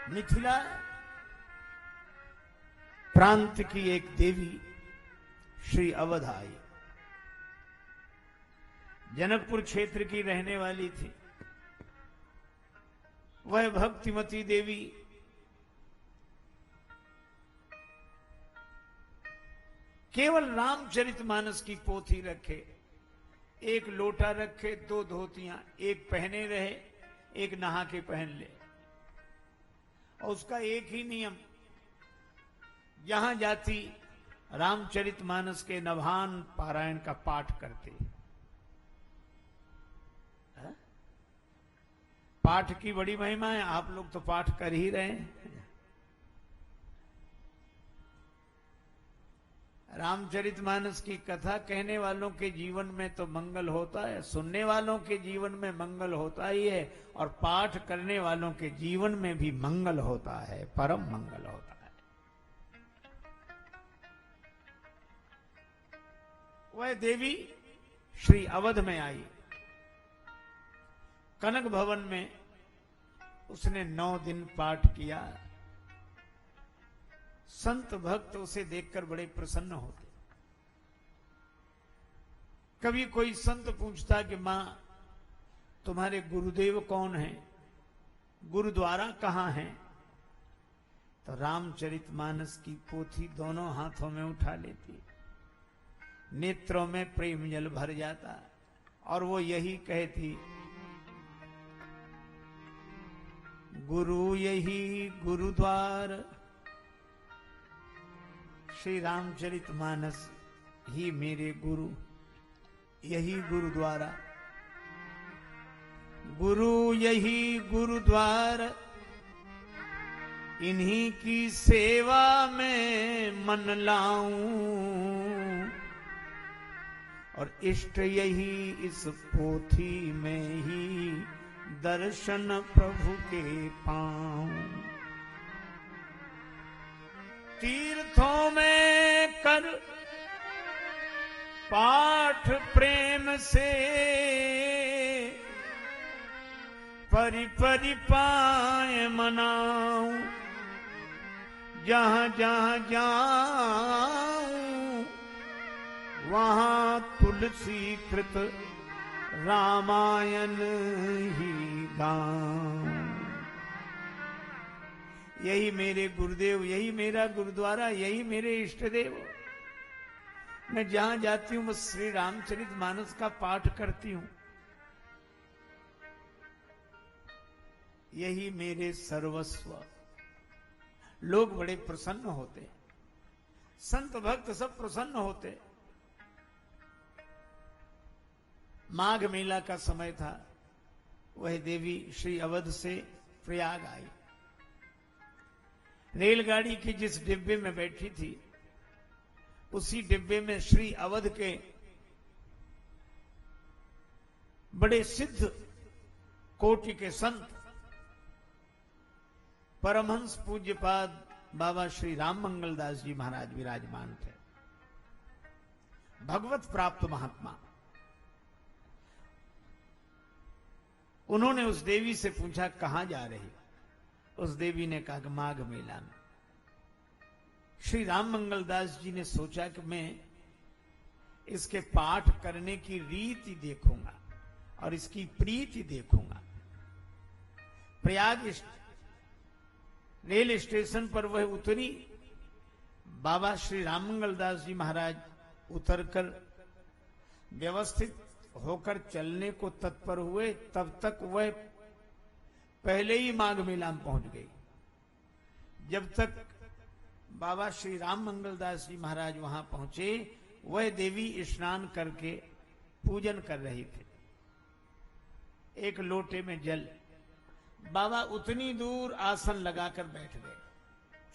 मिथिला प्रांत की एक देवी श्री अवध आई। जनकपुर क्षेत्र की रहने वाली थी। वह भक्तिमती देवी केवल रामचरितमानस की पोथी रखे, एक लोटा रखे, दो धोतियां, एक पहने रहे, एक नहा के पहन ले। और उसका एक ही नियम, जहां जाती रामचरितमानस के नभान पारायण का पाठ करते। पाठ की बड़ी महिमा है, आप लोग तो पाठ कर ही रहे हैं। रामचरितमानस की कथा कहने वालों के जीवन में तो मंगल होता है, सुनने वालों के जीवन में मंगल होता ही है, और पाठ करने वालों के जीवन में भी मंगल होता है, परम मंगल होता है। वह देवी श्री अवध में आई। कनक भवन में उसने 9 दिन पाठ किया। संत भक्त उसे देखकर बड़े प्रसन्न होते। कभी कोई संत पूछता कि मां तुम्हारे गुरुदेव कौन हैं, गुरुद्वारा कहां है, तो रामचरितमानस की पोथी दोनों हाथों में उठा लेती, नेत्रों में प्रेम जल भर जाता, और वो यही कहती, गुरु यही गुरुद्वार, श्री रामचरितमानस ही मेरे गुरु, यही गुरुद्वारा, गुरु यही गुरुद्वार, इन्हीं की सेवा में मन लाऊं, और इष्ट यही इस पोथी में ही दर्शन प्रभु के पाऊं। तीर्थों में कर पाठ प्रेम से, परि परि पाए मनाऊं, जहां जहां जाऊं वहां तुलसी कृत रामायण ही गाऊं। यही मेरे गुरुदेव, यही मेरा गुरुद्वारा, यही मेरे इष्ट देव। मैं जहां जाती हूं बस श्री रामचरितमानस का पाठ करती हूं, यही मेरे सर्वस्व। लोग बड़े प्रसन्न होते, संत भक्त सब प्रसन्न होते। माघ मेला का समय था। वह देवी श्री अवध से प्रयाग आई। रेलगाड़ी की जिस डिब्बे में बैठी थी, उसी डिब्बे में श्री अवध के बड़े सिद्ध कोटि के संत परमहंस पूज्यपाद बाबा श्री राम मंगलदास जी महाराज विराजमान थे। भगवत प्राप्त महात्मा। उन्होंने उस देवी से पूछा, कहां जा रही? उस देवी ने कहा कि माघ मेला में। श्री राम मंगलदास जी ने सोचा कि मैं इसके पाठ करने की रीति देखूंगा और इसकी प्रीति देखूंगा। प्रयाग रेल स्टेशन पर वह उतरी। बाबा श्री राम मंगलदास जी महाराज उतरकर व्यवस्थित होकर चलने को तत्पर हुए, तब तक वह पहले ही माघ मेला में पहुंच गई। जब तक बाबा श्री राम मंगलदास जी महाराज वहां पहुंचे, वह देवी स्नान करके पूजन कर रही थे। एक लोटे में जल। बाबा उतनी दूर आसन लगाकर बैठ गए,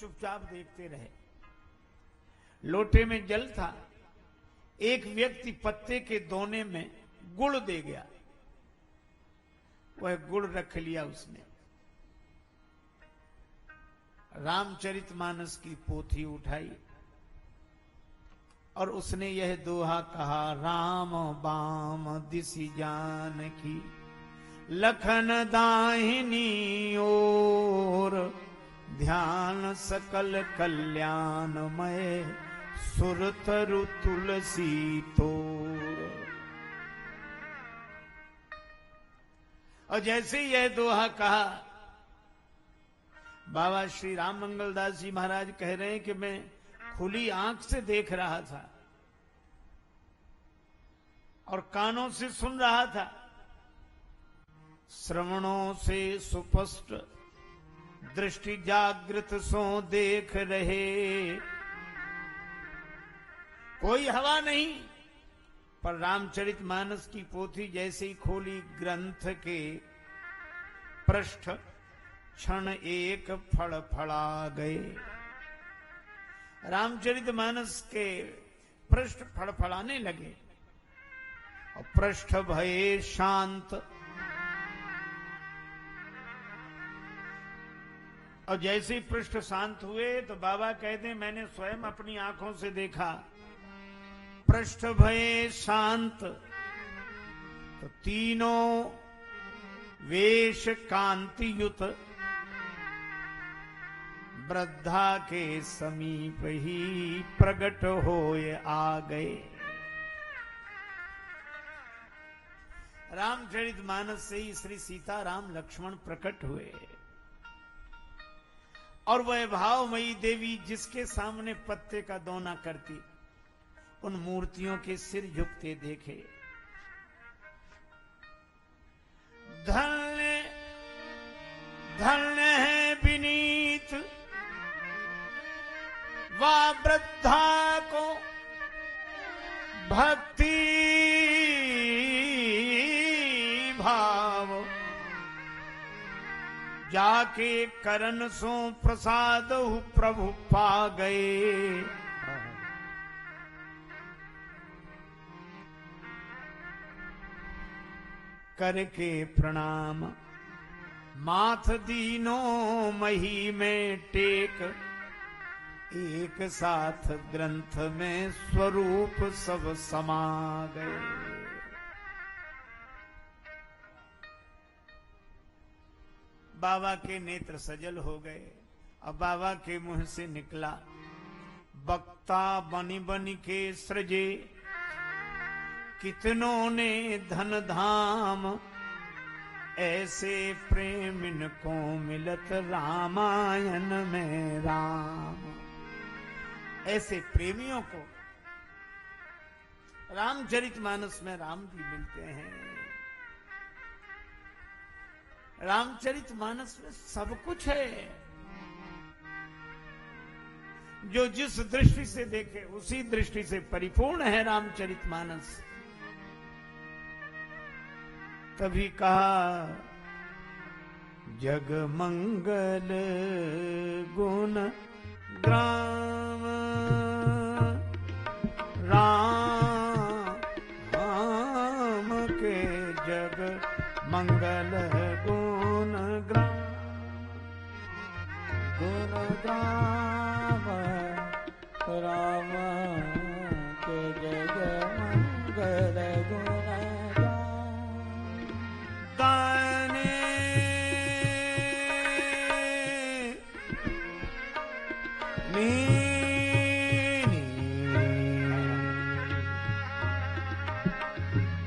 चुपचाप देखते रहे। लोटे में जल था। एक व्यक्ति पत्ते के दोने में गुड़ दे गया। वह गुड़ रख लिया उसने। रामचरितमानस की पोथी उठाई और उसने यह दोहा कहा, राम बाम दिसि जानकी, लखन दाहिनी ओर, ध्यान सकल कल्याणमय सुरतरु तुलसी तोर। और जैसे यह दोहा कहा, बाबा श्री राम मंगलदास जी महाराज कह रहे हैं कि मैं खुली आंख से देख रहा था और कानों से सुन रहा था, श्रवणों से सुस्पष्ट दृष्टि जागृत सो देख रहे। कोई हवा नहीं, पर रामचरितमानस की पोथी जैसे ही खोली, ग्रंथ के पृष्ठ क्षण एक फड़फड़ा गए। रामचरितमानस के पृष्ठ फड़फड़ाने लगे और पृष्ठ भये शांत। और जैसे ही पृष्ठ शांत हुए तो बाबा कहते हैं मैंने स्वयं अपनी आंखों से देखा, पृष्ठ भये शांत तो तीनों वेश कांतियुत वृद्धा के समीप ही प्रकट होए आ गए। रामचरितमानस से ही श्री सीता राम लक्ष्मण प्रकट हुए और वह भावमयी देवी जिसके सामने पत्ते का दौना करती, उन मूर्तियों के सिर झुकते देखे। धन्य धन्य है विनीत वा वृद्धा को भक्ति भाव, जाके करन सो प्रसाद प्रभु पा गए। करके प्रणाम माथ दीनों मही में टेक, एक साथ ग्रंथ में स्वरूप सब समा गए। बाबा के नेत्र सजल हो गए। अब बाबा के मुंह से निकला, वक्ता बनी बनी के सृजे, कितनों ने धन धाम, ऐसे प्रेम इनको मिलत रामायण में राम। ऐसे प्रेमियों को रामचरितमानस में राम भी मिलते हैं। रामचरितमानस में सब कुछ है। जो जिस दृष्टि से देखे उसी दृष्टि से परिपूर्ण है रामचरितमानस। तभी कहा जग मंगल गुण ग्राम राम के, जग मंगल गुण ग्राम राम के, जग मंगल गुण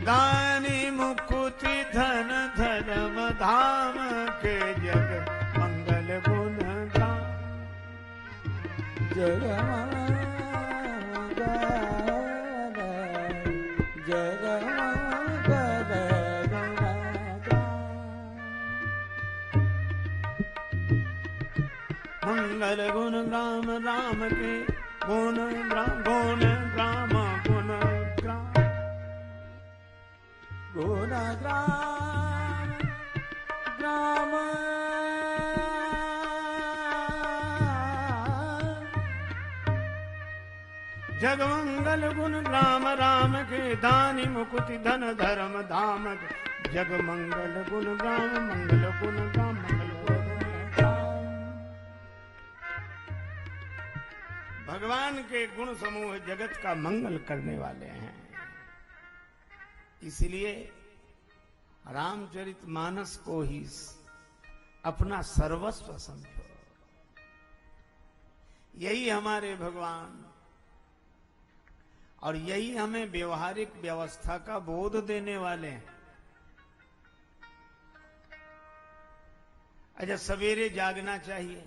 गाने मुकुति धन धर्म धाम के, जग मंगल गुण गान, जग मंगल गुण ग्राम राम के, गुण ग्राम गुण ग्राम गुण ग्राम, गुण ग्राम ग्राम जग मंगल गुण ग्राम राम के, दानी मुकुति धन धर्म धाम के, जग मंगल गुण ग्राम मंगल गुण ग्राम मंगल गुण ग्राम। भगवान के गुण समूह जगत का मंगल करने वाले हैं। इसलिए रामचरितमानस को ही अपना सर्वस्व समझो। यही हमारे भगवान, और यही हमें व्यवहारिक व्यवस्था का बोध देने वाले हैं। अच्छा, सवेरे जागना चाहिए,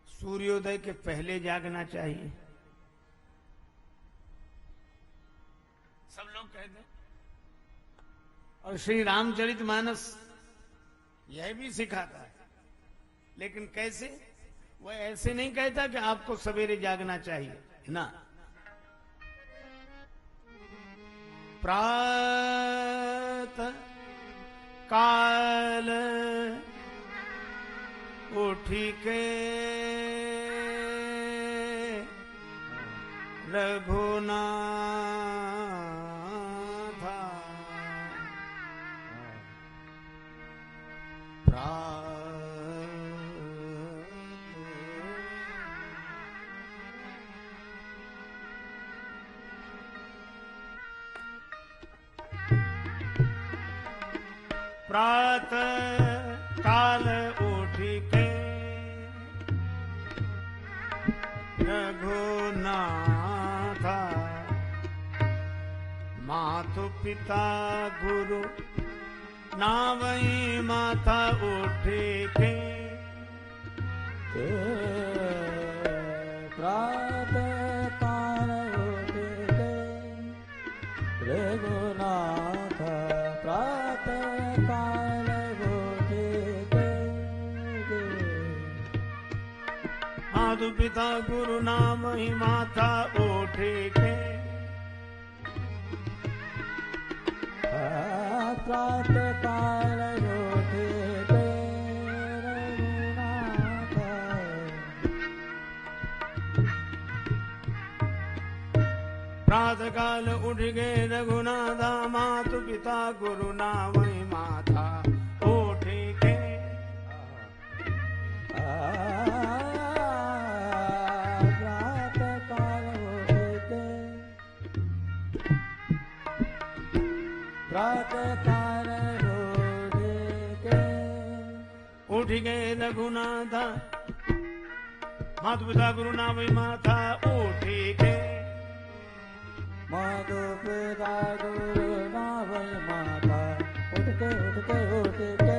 सूर्योदय के पहले जागना चाहिए, सब लोग कहते हैं। और श्री रामचरितमानस यह भी सिखाता है, लेकिन कैसे? वह ऐसे नहीं कहता कि आपको सवेरे जागना चाहिए ना। प्रातः काल उठी के रघुनाथा, प्रातः काल उठी के रघुनाथा, मातु पिता गुरु नावई माता उठी के। प्रातः काल उठी के रघुनाथ, प्रातः काल उठी के। मातु पिता गुरु नावई माता उठी के। प्रातः काल उठी के रघुनाथ, प्रातः काल उठ गए रघुनाथा, मातु पिता गुरु नावई माता उठी के। प्रातः काल उठी के, प्रातः काल उठी के। उठ गए रघुनाथा, मातु पिता गुरु नावई माता उठी के। मातु पिता गुरु नावई माता उठ के उठ के उठ के।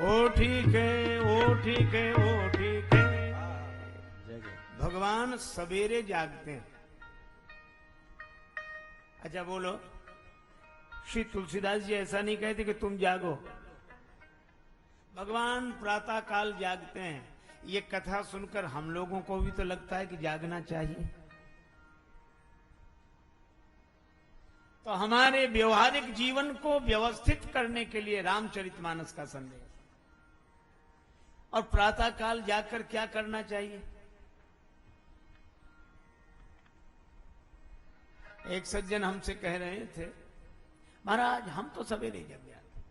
उठी के उठी के उठी के। भगवान सवेरे जागते हैं। अच्छा बोलो, श्री तुलसीदास जी ऐसा नहीं कहते कि तुम जागो। भगवान प्रातः काल जागते हैं। ये कथा सुनकर हम लोगों को भी तो लगता है कि जागना चाहिए। तो हमारे व्यवहारिक जीवन को व्यवस्थित करने के लिए रामचरितमानस का संदेश। और प्रातः काल जाकर क्या करना चाहिए? एक सज्जन हमसे कह रहे थे, महाराज हम तो सवेरे जग जाते,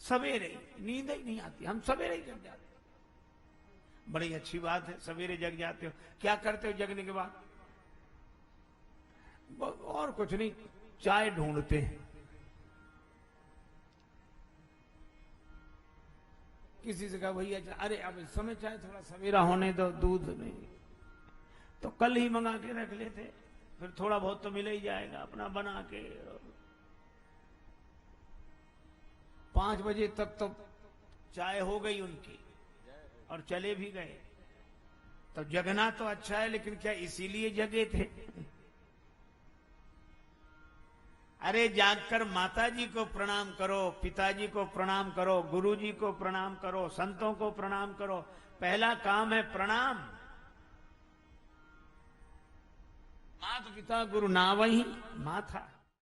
सवेरे नींद ही नहीं आती, हम सवेरे ही जग जाते। बड़ी अच्छी बात है, सवेरे जग जाते हो। क्या करते हो जगने के बाद? और कुछ नहीं, चाय ढूंढते हैं। किसी से कहा भैया, अरे अब इस समय चाय थोड़ा सवेरा होने दो, दूध नहीं तो कल ही मंगा के रख लेते, फिर थोड़ा बहुत तो मिल ही जाएगा अपना बना के। 5 बजे तक तो चाय हो गई उनकी और चले भी गए। तो जगना तो अच्छा है, लेकिन क्या इसीलिए जगे थे? अरे जागकर माता जी को प्रणाम करो, पिताजी को प्रणाम करो, गुरु जी को प्रणाम करो, संतों को प्रणाम करो। पहला काम है प्रणाम। माता पिता गुरु नावई माता।